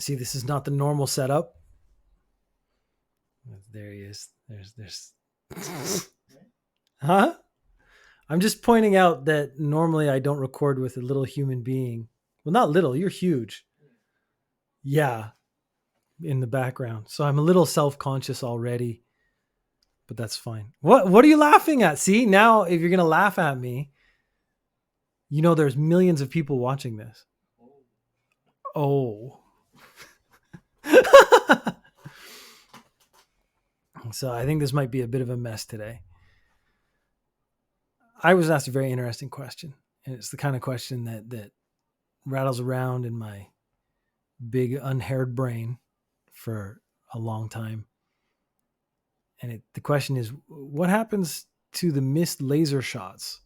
See, this is not the normal setup. There he is. There's. Huh? I'm just pointing out that normally I don't record with a little human being. Well, not little. You're huge. Yeah, in the background. So I'm a little self-conscious already, but that's fine. What are you laughing at? See, now if you're going to laugh at me, you know there's millions of people watching this. Oh. So I think this might be a bit of a mess today. I was asked a very interesting question, and it's the kind of question that rattles around in my big unhaired brain for a long time. And the question is, what happens to the missed laser shots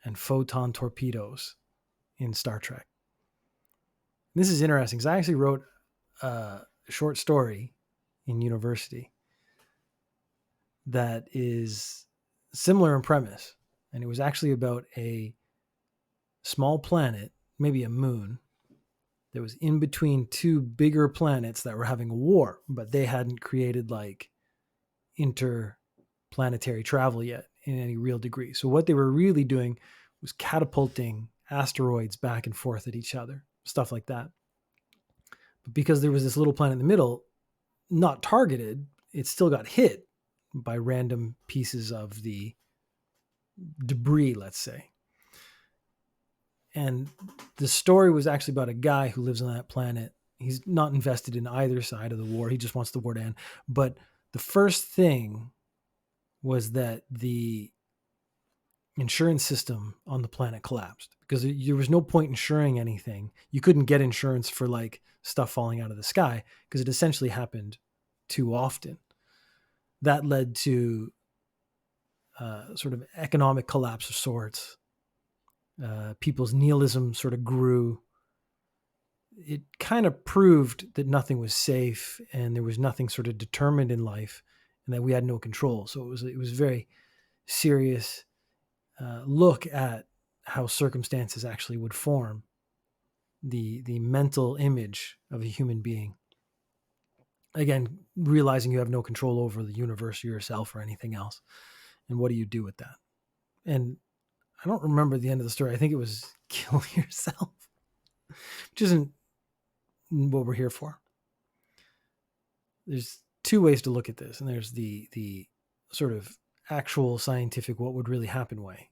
and photon torpedoes in Star Trek? This is interesting because I actually wrote a short story in university that is similar in premise. And it was actually about a small planet, maybe a moon, that was in between two bigger planets that were having a war, but they hadn't created like interplanetary travel yet in any real degree. So what they were really doing was catapulting asteroids back and forth at each other, stuff like that. But because there was this little planet in the middle, not targeted, it still got hit by random pieces of the debris, let's say. And the story was actually about a guy who lives on that planet. He's not invested in either side of the war. He just wants the war to end. But the first thing was that the insurance system on the planet collapsed because there was no point insuring anything. You couldn't get insurance for like stuff falling out of the sky because it essentially happened too often. That led to sort of economic collapse of sorts. People's nihilism sort of grew. It kind of proved that nothing was safe and there was nothing sort of determined in life and that we had no control. So it was very serious look at how circumstances actually would form the mental image of a human being. Again, realizing you have no control over the universe or yourself or anything else. And what do you do with that? And I don't remember the end of the story. I think it was kill yourself, which isn't what we're here for. There's two ways to look at this. And there's the sort of actual scientific, what would really happen way.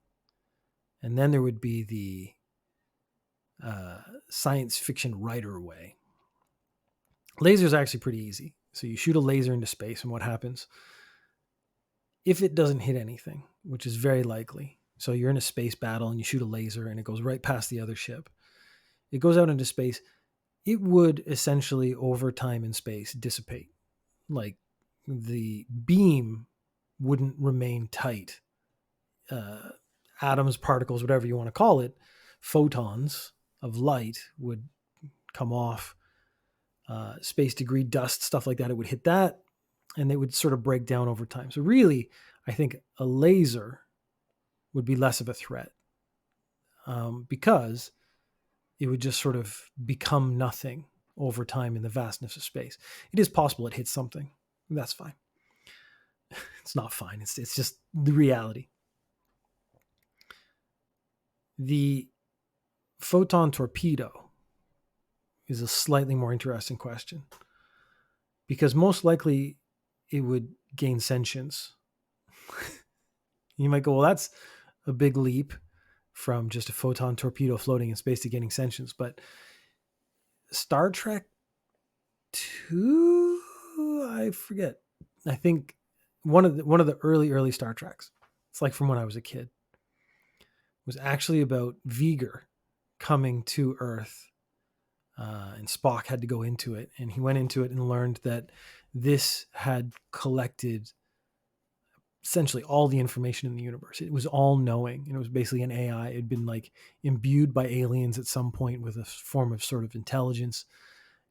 And then there would be the science fiction writer way. Laser is actually pretty easy. So you shoot a laser into space and what happens? If it doesn't hit anything, which is very likely. So you're in a space battle and you shoot a laser and it goes right past the other ship. It goes out into space. It would essentially over time in space dissipate. Like the beam wouldn't remain tight. Atoms, particles, whatever you want to call it, photons of light would come off. Space degree dust, stuff like that, it would hit that and they would sort of break down over time. So really, I think a laser would be less of a threat because it would just sort of become nothing over time in the vastness of space. It is possible it hits something. That's fine. It's not fine. It's just the reality. The photon torpedo is a slightly more interesting question because most likely it would gain sentience. You might go, well, that's a big leap from just a photon torpedo floating in space to gaining sentience. But Star Trek 2, I forget. I think one of the early Star Treks, it's like from when I was a kid, was actually about V'ger coming to Earth. And Spock had to go into it, and he went into it and learned that this had collected essentially all the information in the universe. It was all knowing, and it was basically an AI. It had been like imbued by aliens at some point with a form of sort of intelligence.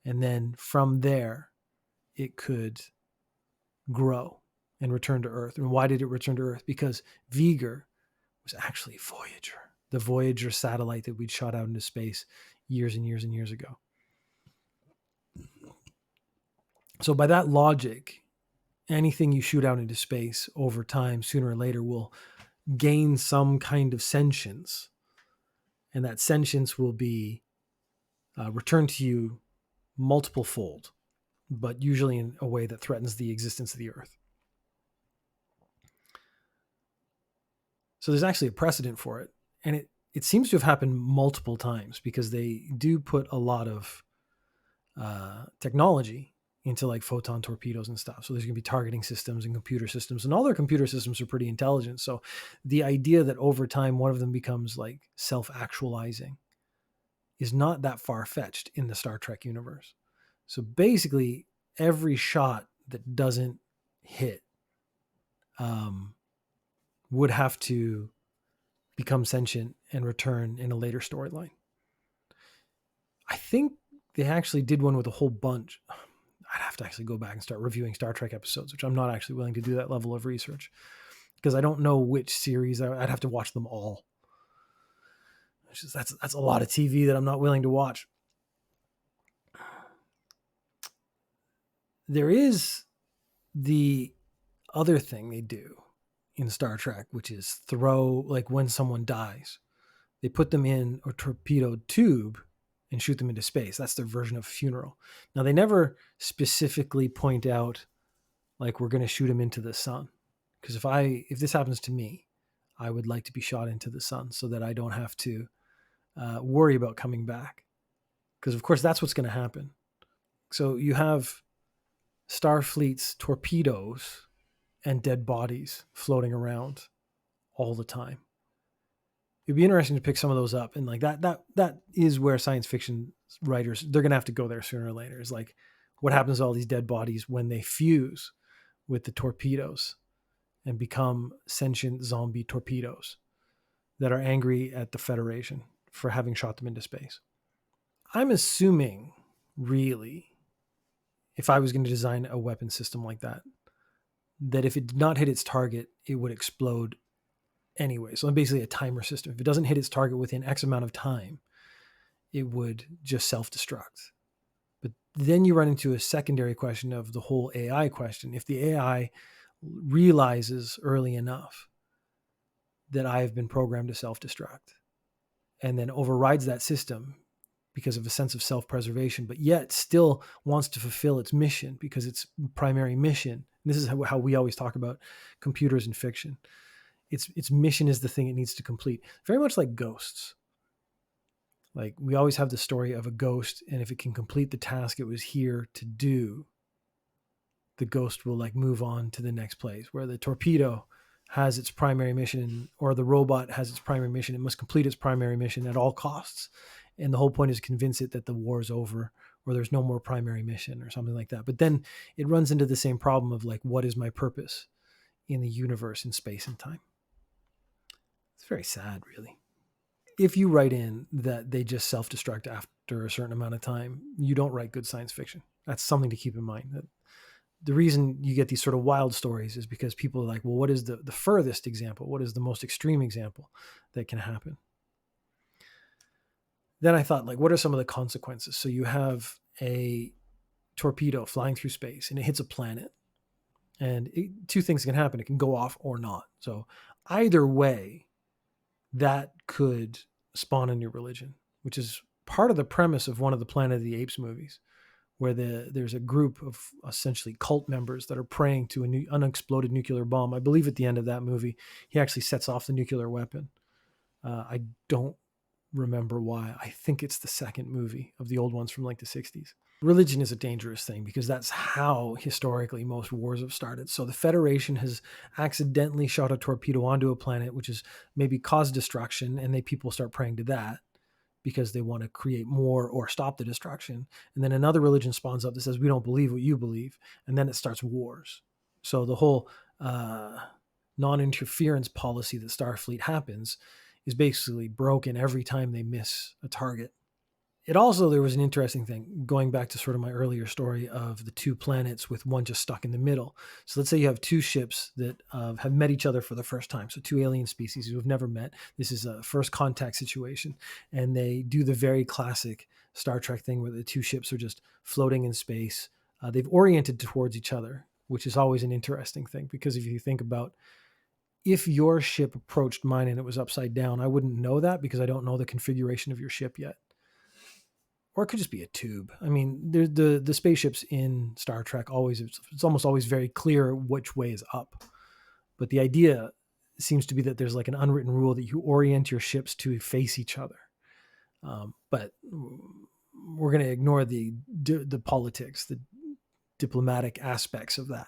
And then from there, it could grow and return to Earth. And why did it return to Earth? Because V'ger was actually Voyager, the Voyager satellite that we'd shot out into space years and years and years ago. So by that logic, anything you shoot out into space over time, sooner or later, will gain some kind of sentience. And that sentience will be returned to you multiple fold, but usually in a way that threatens the existence of the Earth. So there's actually a precedent for it. And it seems to have happened multiple times because they do put a lot of technology into like photon torpedoes and stuff. So there's going to be targeting systems and computer systems, and all their computer systems are pretty intelligent. So the idea that over time one of them becomes like self-actualizing is not that far-fetched in the Star Trek universe. So basically, every shot that doesn't hit would have to become sentient and return in a later storyline. I think they actually did one with a whole bunch. I'd have to actually go back and start reviewing Star Trek episodes, which I'm not actually willing to do that level of research because I don't know which series. I'd have to watch them all. That's a lot of TV that I'm not willing to watch. There is the other thing they do in Star Trek, which is throw, like when someone dies, they put them in a torpedoed tube and shoot them into space. That's their version of funeral. Now, they never specifically point out, like, we're going to shoot him into the sun. Because if this happens to me, I would like to be shot into the sun so that I don't have to worry about coming back. Because, of course, that's what's going to happen. So you have Starfleet's torpedoes and dead bodies floating around all the time. It'd be interesting to pick some of those up, and like that is where science fiction writers, they're going to have to go there sooner or later. Is like, what happens to all these dead bodies when they fuse with the torpedoes and become sentient zombie torpedoes that are angry at the Federation for having shot them into space? I'm assuming, really, if I was going to design a weapon system like that if it did not hit its target, it would explode anyway. So basically a timer system. If it doesn't hit its target within X amount of time, it would just self-destruct. But then you run into a secondary question of the whole AI question. If the AI realizes early enough that I have been programmed to self-destruct and then overrides that system because of a sense of self-preservation, but yet still wants to fulfill its mission because its primary mission, and this is how we always talk about computers in fiction, its mission is the thing it needs to complete. Very much like ghosts. Like, we always have the story of a ghost, and if it can complete the task it was here to do, the ghost will like move on to the next place. Where the torpedo has its primary mission, or the robot has its primary mission, it must complete its primary mission at all costs. And the whole point is to convince it that the war is over, or there's no more primary mission or something like that. But then it runs into the same problem of like, what is my purpose in the universe, in space and time? It's very sad, really. If you write in that they just self-destruct after a certain amount of time, you don't write good science fiction. That's something to keep in mind. That the reason you get these sort of wild stories is because people are like, well, what is the furthest example? What is the most extreme example that can happen? Then I thought, like, what are some of the consequences? So you have a torpedo flying through space and it hits a planet, and two things can happen. It can go off or not. So either way, that could spawn a new religion, which is part of the premise of one of the Planet of the Apes movies, where there's a group of essentially cult members that are praying to an unexploded nuclear bomb. I believe at the end of that movie, he actually sets off the nuclear weapon. I don't remember why. I think it's the second movie of the old ones from like the 60s. Religion is a dangerous thing because that's how historically most wars have started. So the Federation has accidentally shot a torpedo onto a planet, which has maybe caused destruction, and people start praying to that because they want to create more or stop the destruction. And then another religion spawns up that says, we don't believe what you believe. And then it starts wars. So the whole non-interference policy that Starfleet happens is basically broken every time they miss a target. There was an interesting thing going back to sort of my earlier story of the two planets with one just stuck in the middle. So let's say you have two ships that have met each other for the first time. So two alien species who have never met. This is a first contact situation. And they do the very classic Star Trek thing where the two ships are just floating in space, They've oriented towards each other, which is always an interesting thing, because if you think about, if your ship approached mine and it was upside down, I wouldn't know that because I don't know the configuration of your ship yet. Or it could just be a tube. I mean, the spaceships in Star Trek always, it's almost always very clear which way is up. But the idea seems to be that there's like an unwritten rule that you orient your ships to face each other. But we're going to ignore the politics, the diplomatic aspects of that.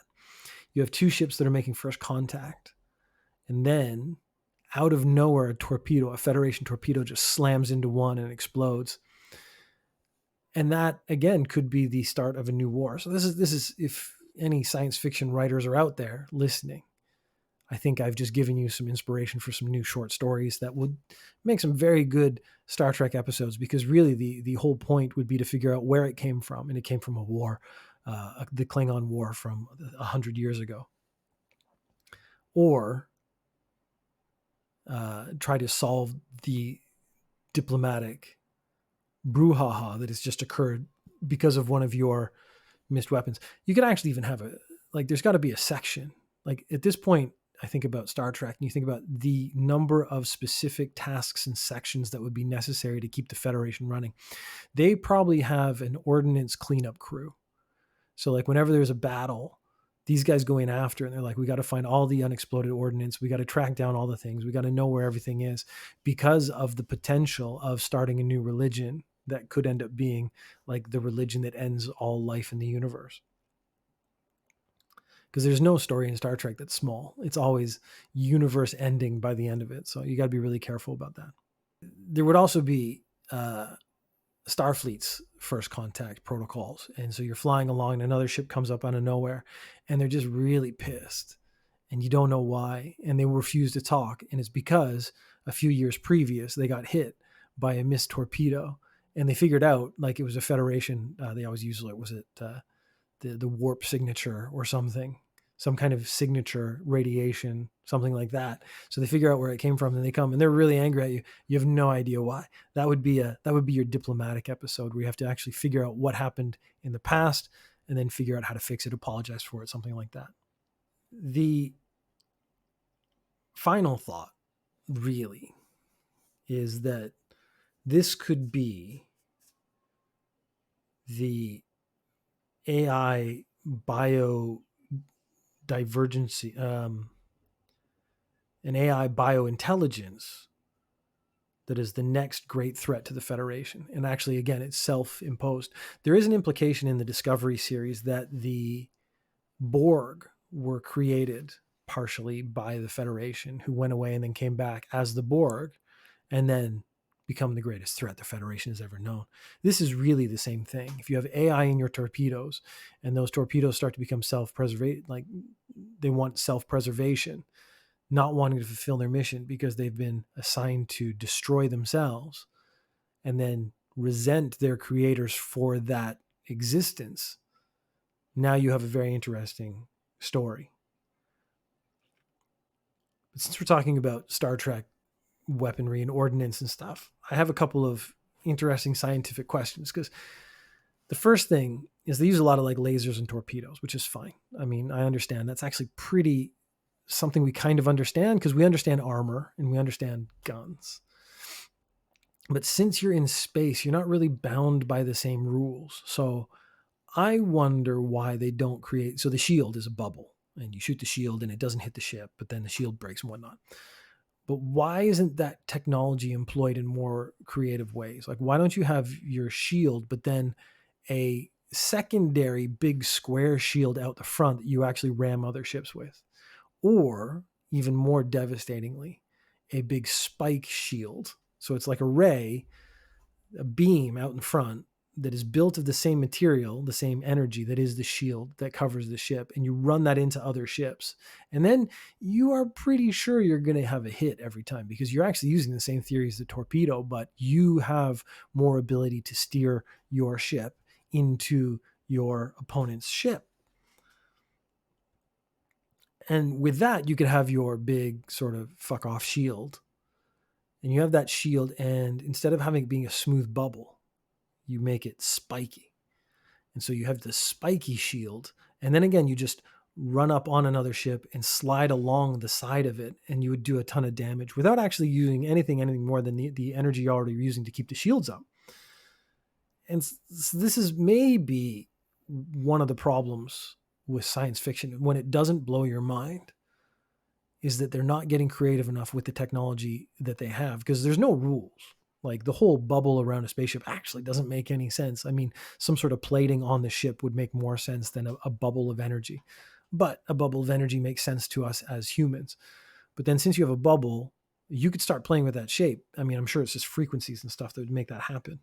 You have two ships that are making first contact, and then out of nowhere, a Federation torpedo just slams into one and explodes. And that again could be the start of a new war. So this is if any science fiction writers are out there listening, I think I've just given you some inspiration for some new short stories that would make some very good Star Trek episodes, because really the whole point would be to figure out where it came from. And it came from a war, the Klingon War from 100 years ago. Or try to solve the diplomatic brouhaha that has just occurred because of one of your missed weapons. You could actually even have there's got to be a section. Like at this point, I think about Star Trek and you think about the number of specific tasks and sections that would be necessary to keep the Federation running. They probably have an ordnance cleanup crew. So like whenever there's a battle, these guys go in after, and they're like, we got to find all the unexploded ordnance. We got to track down all the things. We got to know where everything is, because of the potential of starting a new religion that could end up being like the religion that ends all life in the universe. Because there's no story in Star Trek that's small. It's always universe ending by the end of it. So you got to be really careful about that. There would also be Starfleet's first contact protocols. And so you're flying along and another ship comes up out of nowhere and they're just really pissed and you don't know why. And they refuse to talk. And it's because a few years previous, they got hit by a missed torpedo and they figured out like it was a Federation. They always use it. Was it the warp signature or something? Some kind of signature radiation, something like that. So they figure out where it came from and they come and they're really angry at you. You have no idea why. That would be your diplomatic episode where you have to actually figure out what happened in the past and then figure out how to fix it, apologize for it, something like that. The final thought really is that this could be the AI biodivergency, an AI biointelligence that is the next great threat to the Federation. And actually, again, it's self-imposed. There is an implication in the Discovery series that the Borg were created partially by the Federation, who went away and then came back as the Borg and then become the greatest threat the Federation has ever known. This is really the same thing. If you have AI in your torpedoes and those torpedoes start to become self-preservation, like they want self-preservation, not wanting to fulfill their mission because they've been assigned to destroy themselves and then resent their creators for that existence. Now you have a very interesting story. But since we're talking about Star Trek weaponry and ordnance and stuff, I have a couple of interesting scientific questions, because the first thing is they use a lot of like lasers and torpedoes, which is fine. I mean, I understand that's actually pretty something we kind of understand because we understand armor and we understand guns. But since you're in space, you're not really bound by the same rules. So I wonder why they don't create. So the shield is a bubble and you shoot the shield and it doesn't hit the ship, but then the shield breaks and whatnot. But why isn't that technology employed in more creative ways? Like, why don't you have your shield, but then a secondary big square shield out the front that you actually ram other ships with? Or even more devastatingly, a big spike shield. So it's like a ray, a beam out in front that is built of the same material, the same energy that is the shield that covers the ship, and you run that into other ships. And then you are pretty sure you're going to have a hit every time because you're actually using the same theory as the torpedo, but you have more ability to steer your ship into your opponent's ship. And with that, you could have your big sort of fuck off shield. And you have that shield, and instead of having it being a smooth bubble, you make it spiky. And so you have this spiky shield. And then again, you just run up on another ship and slide along the side of it, and you would do a ton of damage without actually using anything more than the energy you're already using to keep the shields up. And this is maybe one of the problems with science fiction when it doesn't blow your mind, is that they're not getting creative enough with the technology that they have, because there's no rules. Like the whole bubble around a spaceship actually doesn't make any sense. I mean, some sort of plating on the ship would make more sense than a bubble of energy. But a bubble of energy makes sense to us as humans. But then since you have a bubble, you could start playing with that shape. I mean, I'm sure it's just frequencies and stuff that would make that happen.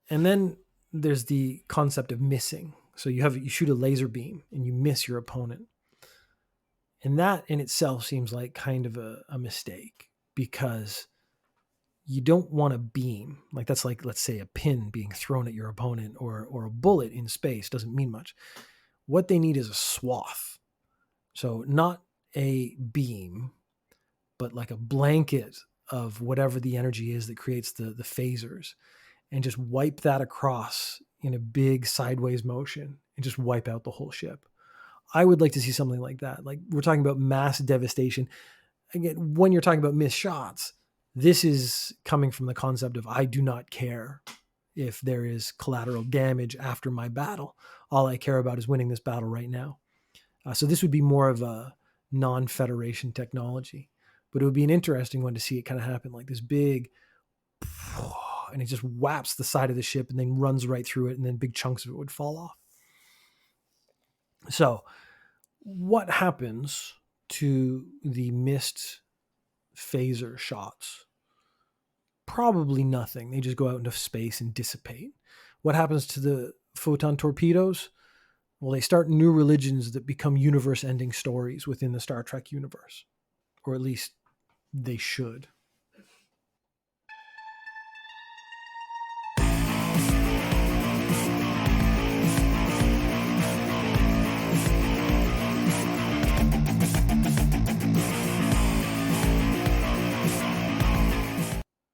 And then there's the concept of missing. So you shoot a laser beam and you miss your opponent. And that in itself seems like kind of a mistake, because you don't want a beam. Like that's like, let's say, a pin being thrown at your opponent, or a bullet in space doesn't mean much. What they need is a swath. So not a beam, but like a blanket of whatever the energy is that creates the phasers, and just wipe that across in a big sideways motion and just wipe out the whole ship. I would like to see something like that. Like, we're talking about mass devastation. Again, when you're talking about missed shots, this is coming from the concept of, I do not care if there is collateral damage after my battle. All I care about is winning this battle right now. So this would be more of a non-Federation technology, but it would be an interesting one to see it kind of happen, like this big, and it just whaps the side of the ship and then runs right through it, and then big chunks of it would fall off. So what happens to the missed phaser shots? Probably nothing. They just go out into space and dissipate. What happens to the photon torpedoes? Well, they start new religions that become universe-ending stories within the Star Trek universe, or at least they should.